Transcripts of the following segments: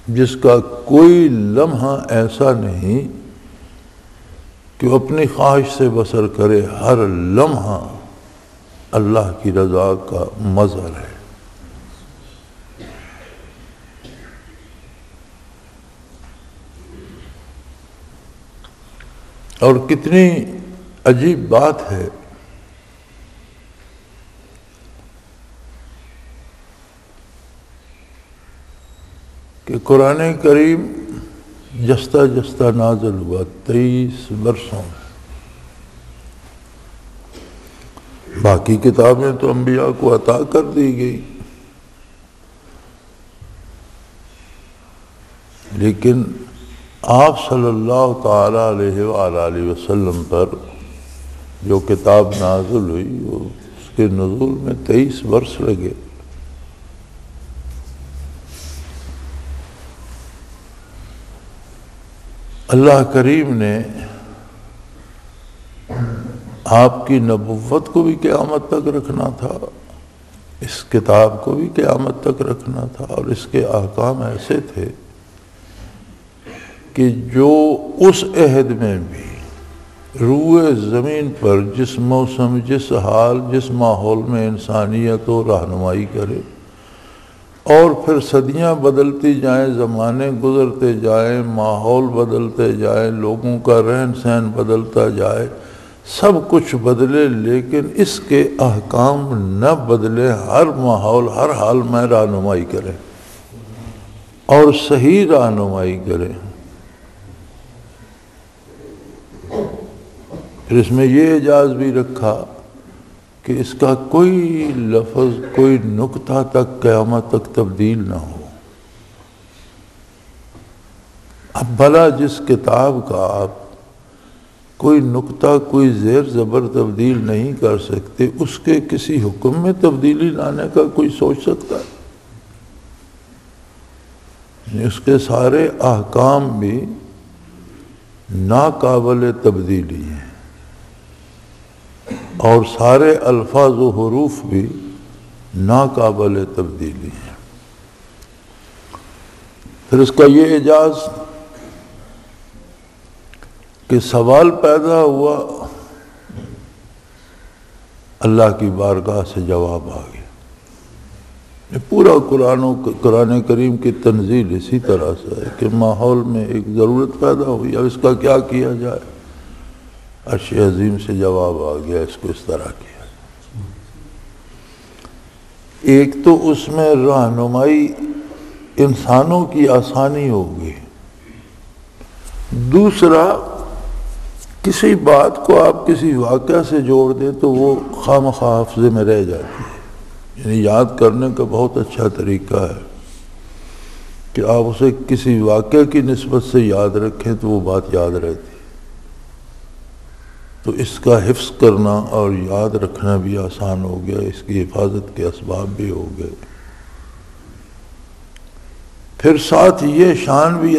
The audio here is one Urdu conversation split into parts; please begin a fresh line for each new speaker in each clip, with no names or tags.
جس کا کوئی لمحہ ایسا نہیں کہ وہ اپنی خواہش سے بسر کرے، ہر لمحہ اللہ کی رضا کا مظہر ہے۔ اور کتنی عجیب بات ہے کہ قرآن کریم جستہ جستہ نازل ہوا 23 برسوں میں۔ باقی کتابیں تو انبیاء کو عطا کر دی گئی، لیکن آپ صلی اللہ تعالی علیہ وآلہ وسلم پر جو کتاب نازل ہوئی اس کے نزول میں 23 برس لگے۔ اللہ کریم نے آپ کی نبوت کو بھی قیامت تک رکھنا تھا، اس کتاب کو بھی قیامت تک رکھنا تھا، اور اس کے احکام ایسے تھے کہ جو اس عہد میں بھی روئے زمین پر جس موسم، جس حال، جس ماحول میں انسانیت و رہنمائی کرے، اور پھر صدیاں بدلتی جائیں، زمانے گزرتے جائیں، ماحول بدلتے جائیں، لوگوں کا رہن سہن بدلتا جائے، سب کچھ بدلے، لیکن اس کے احکام نہ بدلے، ہر ماحول ہر حال میں رہنمائی کرے اور صحیح رہنمائی کرے۔ پھر اس میں یہ اعجاز بھی رکھا کہ اس کا کوئی لفظ، کوئی نقطہ تک قیامت تک تبدیل نہ ہو۔ اب بھلا جس کتاب کا آپ کوئی نقطہ، کوئی زیر زبر تبدیل نہیں کر سکتے، اس کے کسی حکم میں تبدیلی لانے کا کوئی سوچ سکتا ہے؟ اس کے سارے احکام بھی ناقابل تبدیلی ہیں، اور سارے الفاظ و حروف بھی ناقابل تبدیلی ہیں۔ پھر اس کا یہ اعجاز کہ سوال پیدا ہوا، اللہ کی بارگاہ سے جواب آ گیا۔ یہ پورا قرآن کریم کی تنزیل اسی طرح سے ہے کہ ماحول میں ایک ضرورت پیدا ہوئی، اب اس کا کیا کیا جائے، عرش عظیم سے جواب آ گیا، اس کو اس طرح کیا۔ ایک تو اس میں رہنمائی انسانوں کی آسانی ہوگی، دوسرا کسی بات کو آپ کسی واقعہ سے جوڑ دیں تو وہ خواہ حافظے میں رہ جاتی ہے۔ یعنی یاد کرنے کا بہت اچھا طریقہ ہے کہ آپ اسے کسی واقعہ کی نسبت سے یاد رکھیں تو وہ بات یاد رہتی ہے، تو اس کا حفظ کرنا اور یاد رکھنا بھی آسان ہو گیا، اس کی حفاظت کے اسباب بھی ہو گئے۔ پھر ساتھ یہ شان بھی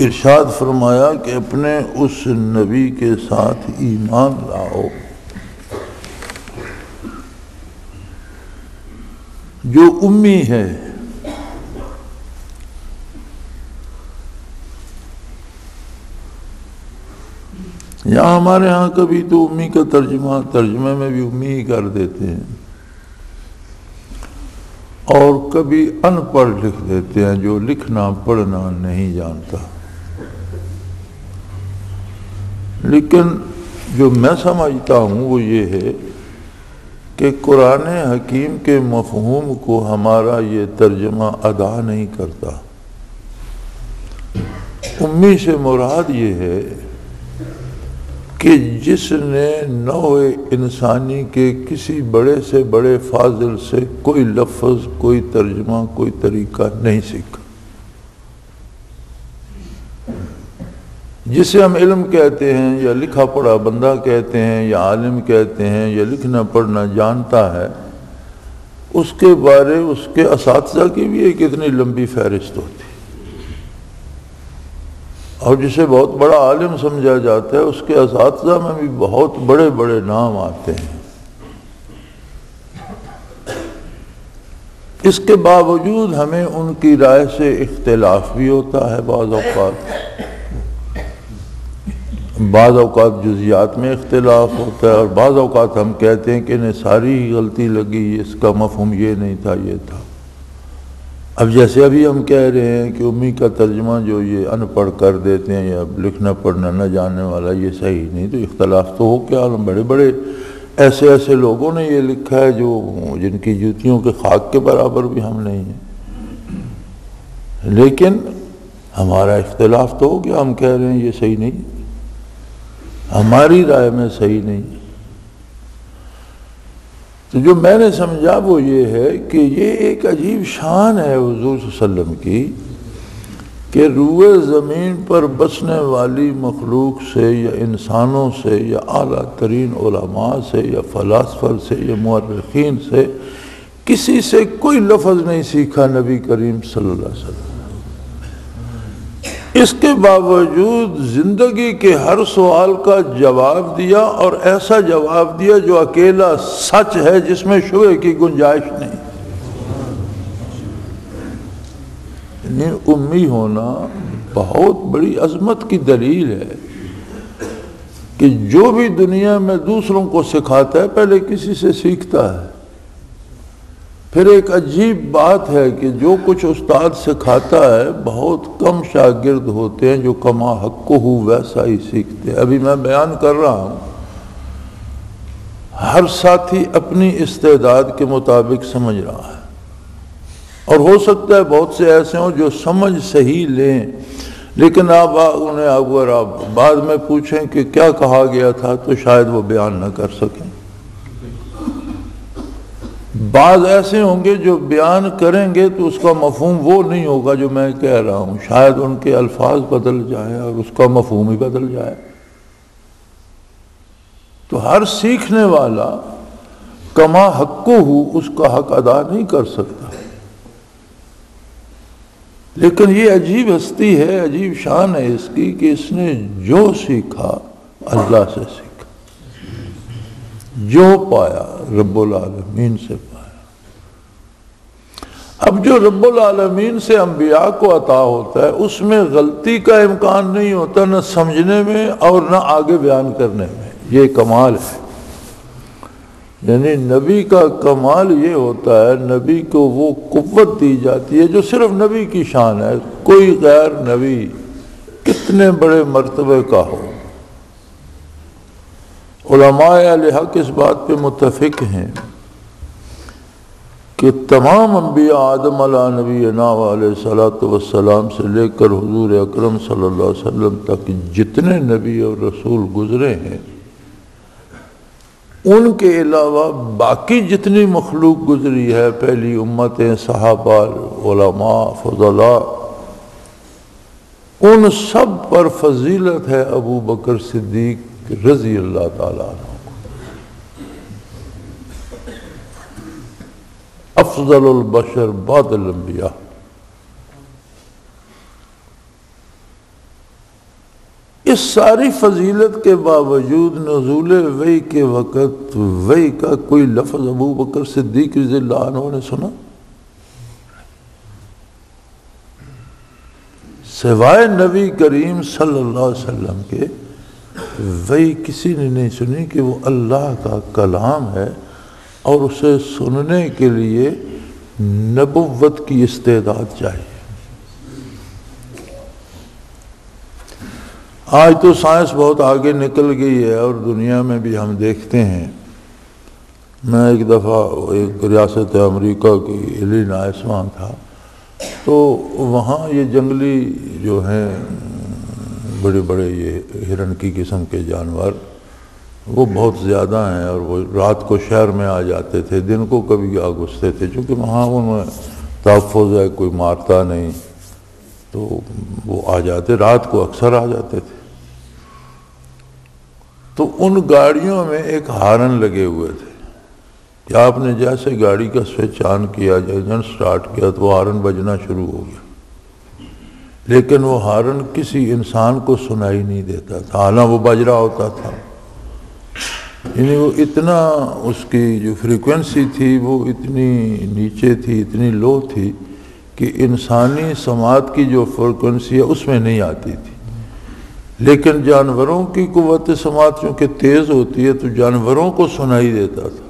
ارشاد فرمایا کہ اپنے اس نبی کے ساتھ ایمان لاؤ جو امی ہے۔ یہاں ہمارے ہاں کبھی تو امی کا ترجمے میں بھی امی ہی کر دیتے ہیں، اور کبھی ان پڑھ لکھ دیتے ہیں، جو لکھنا پڑھنا نہیں جانتا۔ لیکن جو میں سمجھتا ہوں وہ یہ ہے کہ قرآن حکیم کے مفہوم کو ہمارا یہ ترجمہ ادا نہیں کرتا۔ امی سے مراد یہ ہے کہ جس نے نوع انسانی کے کسی بڑے سے بڑے فاضل سے کوئی لفظ، کوئی ترجمہ، کوئی طریقہ نہیں سیکھا، جسے ہم علم کہتے ہیں یا لکھا پڑھا بندہ کہتے ہیں یا عالم کہتے ہیں یا لکھنا پڑھنا جانتا ہے، اس کے بارے اس کے اساتذہ کی بھی ایک اتنی لمبی فہرست ہوتی ہے، اور جسے بہت بڑا عالم سمجھا جاتا ہے اس کے اساتذہ میں بھی بہت بڑے بڑے نام آتے ہیں۔ اس کے باوجود ہمیں ان کی رائے سے اختلاف بھی ہوتا ہے، بعض اوقات جزیات میں اختلاف ہوتا ہے، اور بعض اوقات ہم کہتے ہیں کہ انہیں ساری غلطی لگی، اس کا مفہوم یہ نہیں تھا، یہ تھا۔ اب جیسے ابھی ہم کہہ رہے ہیں کہ امی کا ترجمہ جو یہ ان پڑھ کر دیتے ہیں یا لکھنا پڑھنا نہ جاننے والا، یہ صحیح نہیں، تو اختلاف تو ہو کیا، بڑے بڑے ایسے لوگوں نے یہ لکھا ہے جو جن کی جوتیوں کے خاک کے برابر بھی ہم نہیں ہیں، لیکن ہمارا اختلاف تو ہو گیا، ہم کہہ رہے ہیں یہ صحیح نہیں، ہماری رائے میں صحیح نہیں۔ تو جو میں نے سمجھا وہ یہ ہے کہ یہ ایک عجیب شان ہے حضور صلی اللہ علیہ وسلم کی کہ روئے زمین پر بسنے والی مخلوق سے یا انسانوں سے یا اعلیٰ ترین علماء سے یا فلاسفہ سے یا مورخین سے کسی سے کوئی لفظ نہیں سیکھا نبی کریم صلی اللہ علیہ وسلم۔ اس کے باوجود زندگی کے ہر سوال کا جواب دیا، اور ایسا جواب دیا جو اکیلا سچ ہے، جس میں شبہ کی گنجائش نہیں۔ یعنی امی ہونا بہت بڑی عظمت کی دلیل ہے کہ جو بھی دنیا میں دوسروں کو سکھاتا ہے پہلے کسی سے سیکھتا ہے۔ پھر ایک عجیب بات ہے کہ جو کچھ استاد سکھاتا ہے بہت کم شاگرد ہوتے ہیں جو کما حق ہو ویسا ہی سیکھتے ہیں۔ ابھی میں بیان کر رہا ہوں، ہر ساتھی اپنی استعداد کے مطابق سمجھ رہا ہے، اور ہو سکتا ہے بہت سے ایسے ہوں جو سمجھ صحیح لیں، لیکن آپ انہیں اگر آپ بعد میں پوچھیں کہ کیا کہا گیا تھا تو شاید وہ بیان نہ کر سکیں۔ بعض ایسے ہوں گے جو بیان کریں گے تو اس کا مفہوم وہ نہیں ہوگا جو میں کہہ رہا ہوں، شاید ان کے الفاظ بدل جائیں اور اس کا مفہوم ہی بدل جائے۔ تو ہر سیکھنے والا کما حق ہو اس کا حق ادا نہیں کر سکتا، لیکن یہ عجیب ہستی ہے، عجیب شان ہے اس کی کہ اس نے جو سیکھا اللہ سے سیکھا، جو پایا رب العالمین سے پایا۔ اب جو رب العالمین سے انبیاء کو عطا ہوتا ہے اس میں غلطی کا امکان نہیں ہوتا، نہ سمجھنے میں اور نہ آگے بیان کرنے میں، یہ کمال ہے۔ یعنی نبی کا کمال یہ ہوتا ہے، نبی کو وہ قوت دی جاتی ہے جو صرف نبی کی شان ہے، کوئی غیر نبی کتنے بڑے مرتبے کا ہو۔ علماء اہل حق اس بات پہ متفق ہیں کہ تمام انبیاء آدم علیہ نبینا علیہ الصلوۃ والسلام سے لے کر حضور اکرم صلی اللہ علیہ وسلم تک جتنے نبی اور رسول گزرے ہیں، ان کے علاوہ باقی جتنی مخلوق گزری ہے، پہلی امتیں، صحابہ، علماء، فضلاء، ان سب پر فضیلت ہے ابو بکر صدیق رضی اللہ تعالیٰ عنہ، افضل البشر بعد الانبیاء۔ اس ساری فضیلت کے باوجود نزول وحی کے وقت وحی کا کوئی لفظ ابو بکر صدیق رضی اللہ عنہ نے سنا؟ سوائے نبی کریم صلی اللہ علیہ وسلم کے وحی کسی نے نہیں سنی کہ وہ اللہ کا کلام ہے، اور اسے سننے کے لیے نبوت کی استعداد چاہیے۔ آج تو سائنس بہت آگے نکل گئی ہے، اور دنیا میں بھی ہم دیکھتے ہیں۔ میں ایک دفعہ ایک ریاست امریکہ کی ایلینائس وہاں تھا، تو وہاں یہ جنگلی جو ہیں بڑے بڑے یہ ہرن کی قسم کے جانور وہ بہت زیادہ ہیں، اور وہ رات کو شہر میں آ جاتے تھے، دن کو کبھی آ گھستے تھے، چونکہ وہاں ان میں تحفظ ہے، کوئی مارتا نہیں، تو وہ آ جاتے، رات کو اکثر آ جاتے تھے۔ تو ان گاڑیوں میں ایک ہارن لگے ہوئے تھے کہ آپ نے جیسے گاڑی کا سوئچ آن کیا، انجن سٹارٹ کیا تو وہ ہارن بجنا شروع ہو گیا، لیکن وہ ہارن کسی انسان کو سنائی نہیں دیتا تھا، حالانکہ وہ بج رہا ہوتا تھا۔ یعنی وہ اتنا اس کی جو فریکوینسی تھی وہ اتنی نیچے تھی، اتنی لو تھی کہ انسانی سماعت کی جو فریکوینسی ہے اس میں نہیں آتی تھی. لیکن جانوروں کی قوت سماعت چونکہ تیز ہوتی ہے تو جانوروں کو سنائی دیتا تھا.